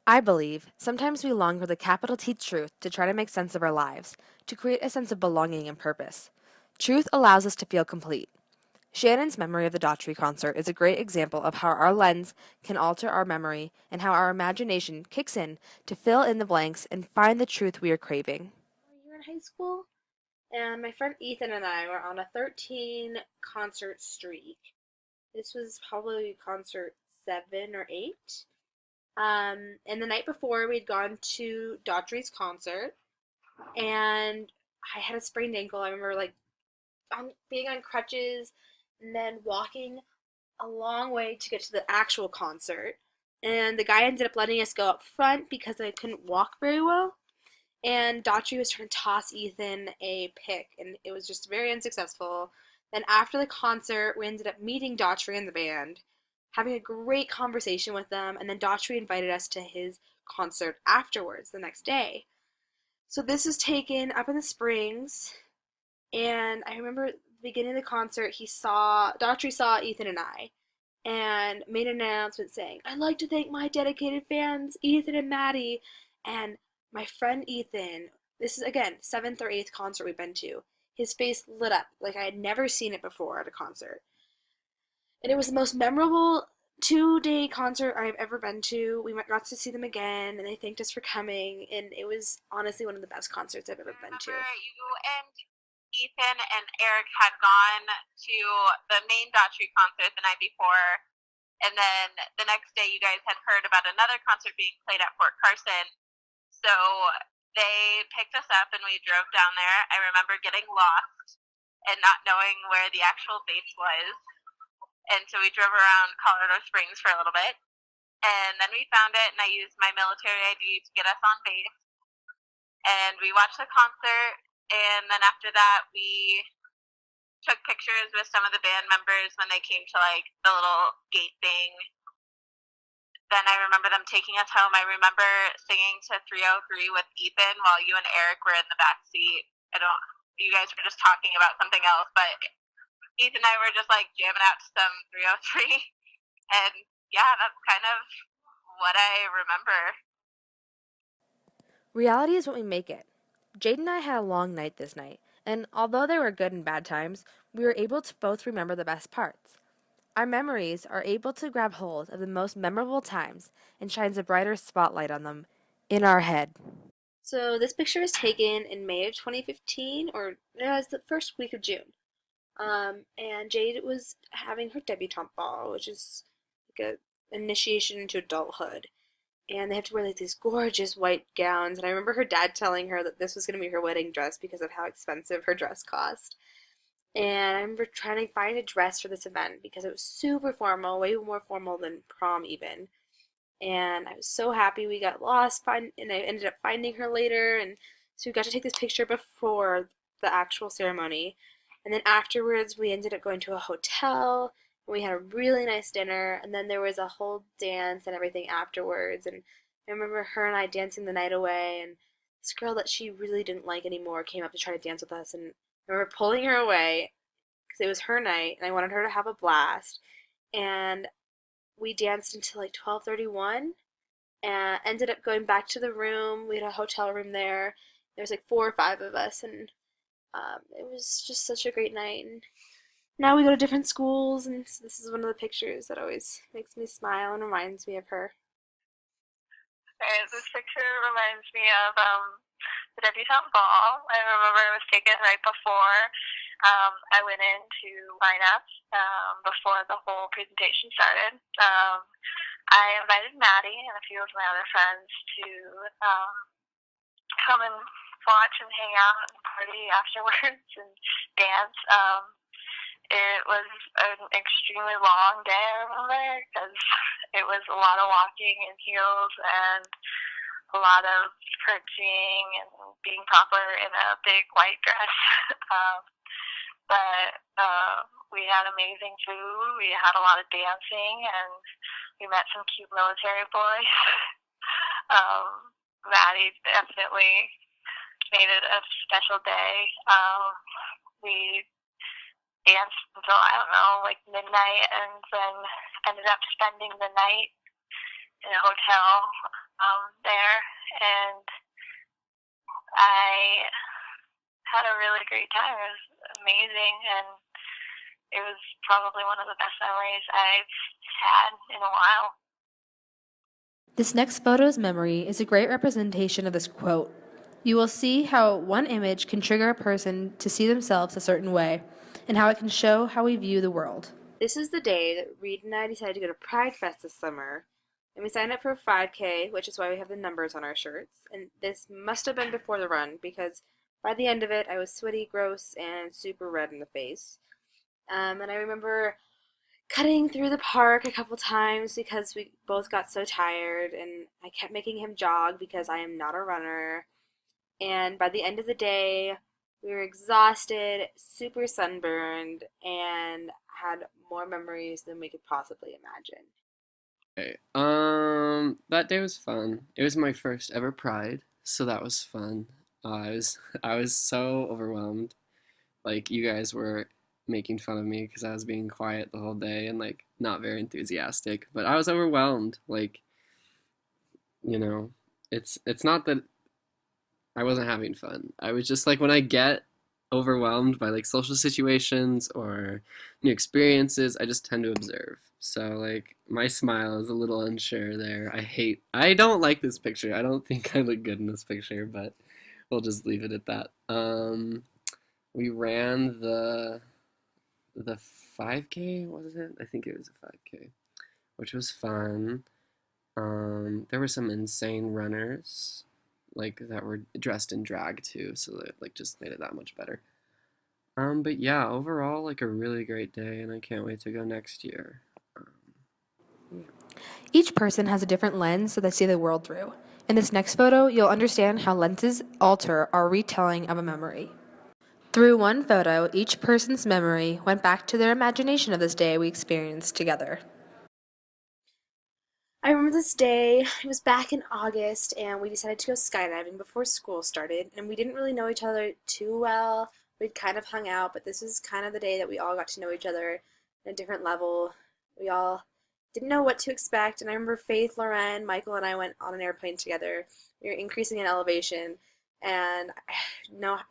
I believe sometimes we long for the capital T truth to try to make sense of our lives, to create a sense of belonging and purpose. Truth allows us to feel complete. Shannon's memory of the Daughtry concert is a great example of how our lens can alter our memory and how our imagination kicks in to fill in the blanks and find the truth we are craving. You were in high school, and my friend Ethan and I were on a 13 concert streak. This was probably concert 7 or 8. And the night before, we'd gone to Daughtry's concert, and I had a sprained ankle. I remember being on crutches and then walking a long way to get to the actual concert. And the guy ended up letting us go up front because I couldn't walk very well. And Daughtry was trying to toss Ethan a pick, and it was just very unsuccessful. Then after the concert, we ended up meeting Daughtry and the band, having a great conversation with them, and then Daughtry invited us to his concert afterwards the next day. So this was taken up in the Springs, and I remember at the beginning of the concert, Daughtry saw Ethan and I, and made an announcement saying, "I'd like to thank my dedicated fans, Ethan and Maddie." And my friend Ethan, this is again, 7th or 8th concert we've been to, his face lit up like I had never seen it before at a concert. And it was the most memorable 2-day concert I've ever been to. We got to see them again, and they thanked us for coming, and it was honestly one of the best concerts I've ever I been remember to. you and Ethan and Eric had gone to the main Daughtry concert the night before, and then the next day you guys had heard about another concert being played at Fort Carson. So they picked us up and we drove down there. I remember getting lost and not knowing where the actual base was. And so we drove around Colorado Springs for a little bit. And then we found it, and I used my military ID to get us on base. And we watched the concert, and then after that, we took pictures with some of the band members when they came to like the little gate thing. Then I remember them taking us home. I remember singing to 303 with Ethan while you and Eric were in the back seat. I don't, you guys were just talking about something else, but Ethan and I were just like jamming out to some 303. And yeah, that's kind of what I remember. Reality is what we make it. Jade and I had a long night this night, and although there were good and bad times, we were able to both remember the best parts. Our memories are able to grab hold of the most memorable times and shines a brighter spotlight on them in our head. So this picture was taken in May of 2015, or it was the first week of June. And Jade was having her debutante ball, which is like a initiation into adulthood. And they have to wear like these gorgeous white gowns. And I remember her dad telling her that this was going to be her wedding dress because of how expensive her dress cost. And I remember trying to find a dress for this event because it was super formal, way more formal than prom even. And I was so happy we got lost, and I ended up finding her later. And so we got to take this picture before the actual ceremony. And then afterwards, we ended up going to a hotel. And we had a really nice dinner. And then there was a whole dance and everything afterwards. And I remember her and I dancing the night away. And this girl that she really didn't like anymore came up to try to dance with us. And I remember pulling her away because it was her night. And I wanted her to have a blast. And we danced until like 12:31 and ended up going back to the room. We had a hotel room there. There was like 4 or 5 of us, and it was just such a great night. And now we go to different schools, and this is one of the pictures that always makes me smile and reminds me of her. Right, this picture reminds me of the debutante ball. I remember it was taken right before I went in to line up before the whole presentation started. I invited Maddie and a few of my other friends to come and watch and hang out and party afterwards and dance. It was an extremely long day, I remember, because it was a lot of walking in heels and a lot of curtsying and being proper in a big white dress. um, but we had amazing food. We had a lot of dancing, and we met some cute military boys. Maddie definitely made it a special day. We danced until, I don't know, like midnight, and then ended up spending the night in a hotel there, and I had a really great time. It was amazing, and it was probably one of the best memories I've had in a while. This next photo's memory is a great representation of this quote. You will see how one image can trigger a person to see themselves a certain way, and how it can show how we view the world. This is the day that Reed and I decided to go to Pride Fest this summer, and we signed up for a 5K, which is why we have the numbers on our shirts. And this must have been before the run, because by the end of it, I was sweaty, gross, and super red in the face. And I remember cutting through the park a couple times because we both got so tired, and I kept making him jog because I am not a runner. And by the end of the day, we were exhausted, super sunburned, and had more memories than we could possibly imagine. Okay. That day was fun. It was my first ever Pride, so that was fun. I was so overwhelmed. Like you guys were making fun of me because I was being quiet the whole day and like not very enthusiastic, but I was overwhelmed. Like, you know, it's not that I wasn't having fun. I was just like when I get overwhelmed by like social situations or new experiences, I just tend to observe. So like my smile is a little unsure there. I don't like this picture. I don't think I look good in this picture, but we'll just leave it at that. We ran the 5K, was it? I think it was a 5K, which was fun. There were some insane runners like that were dressed in drag too, so that like just made it that much better. But yeah, overall like a really great day, and I can't wait to go next year. Yeah. Each person has a different lens that they see the world through. In this next photo, you'll understand how lenses alter our retelling of a memory. Through one photo, each person's memory went back to their imagination of this day we experienced together. I remember this day, it was back in August, and we decided to go skydiving before school started, and we didn't really know each other too well. We'd kind of hung out, but this was kind of the day that we all got to know each other at a different level. We all didn't know what to expect, and I remember Faith, Loren, Michael, and I went on an airplane together. We were increasing in elevation, and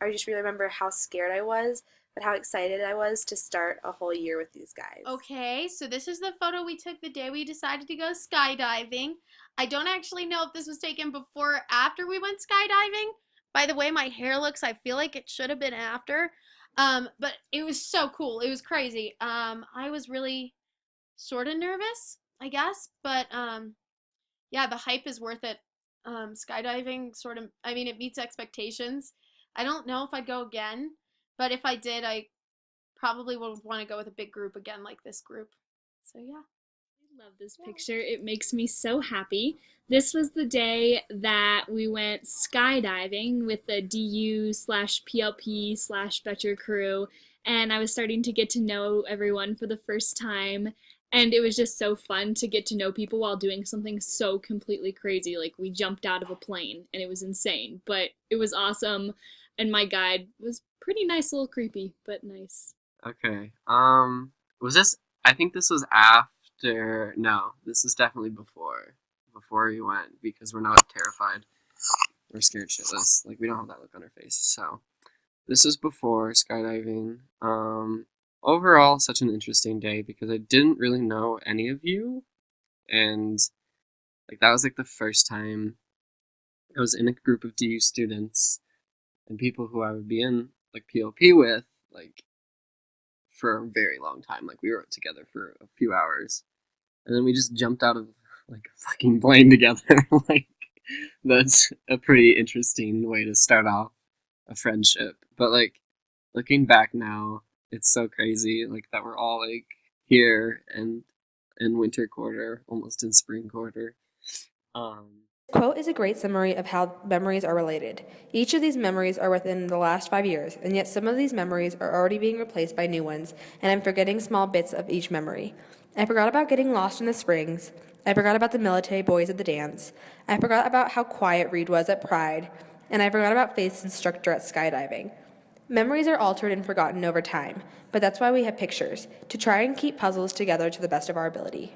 I just really remember how scared I was, but how excited I was to start a whole year with these guys. Okay, so this is the photo we took the day we decided to go skydiving. I don't actually know if this was taken before or after we went skydiving. By the way my hair looks, I feel like it should have been after. But it was so cool. It was crazy. I was really sort of nervous, I guess, but yeah, the hype is worth it. Skydiving sort of, I mean, it meets expectations. I don't know if I'd go again, but if I did, I probably would want to go with a big group again, like this group. So yeah. I love this picture. It makes me so happy. This was the day that we went skydiving with the DU slash PLP slash Betcher crew, and I was starting to get to know everyone for the first time. And it was just so fun to get to know people while doing something so completely crazy. Like, we jumped out of a plane, and it was insane, but it was awesome. And my guide was pretty nice, a little creepy, but nice. Okay. Was this? I think this was after. No, this is definitely before. Before we went, because we're not terrified. We're scared shitless. Like we don't have that look on our face. So this was before skydiving. Overall, such an interesting day because I didn't really know any of you, and like that was like the first time I was in a group of DU students and people who I would be in like PLP with, like for a very long time. Like we were together for a few hours, and then we just jumped out of like a fucking plane together. Like that's a pretty interesting way to start off a friendship. But like looking back now, it's so crazy like that we're all like here and in winter quarter, almost in spring quarter. Quote is a great summary of how memories are related. Each of these memories are within the last 5 years, and yet some of these memories are already being replaced by new ones, and I'm forgetting small bits of each memory. I forgot about getting lost in the springs. I forgot about the military boys at the dance. I forgot about how quiet Reed was at Pride, and I forgot about Faith's instructor at skydiving. Memories are altered and forgotten over time, but that's why we have pictures, to try and keep puzzles together to the best of our ability.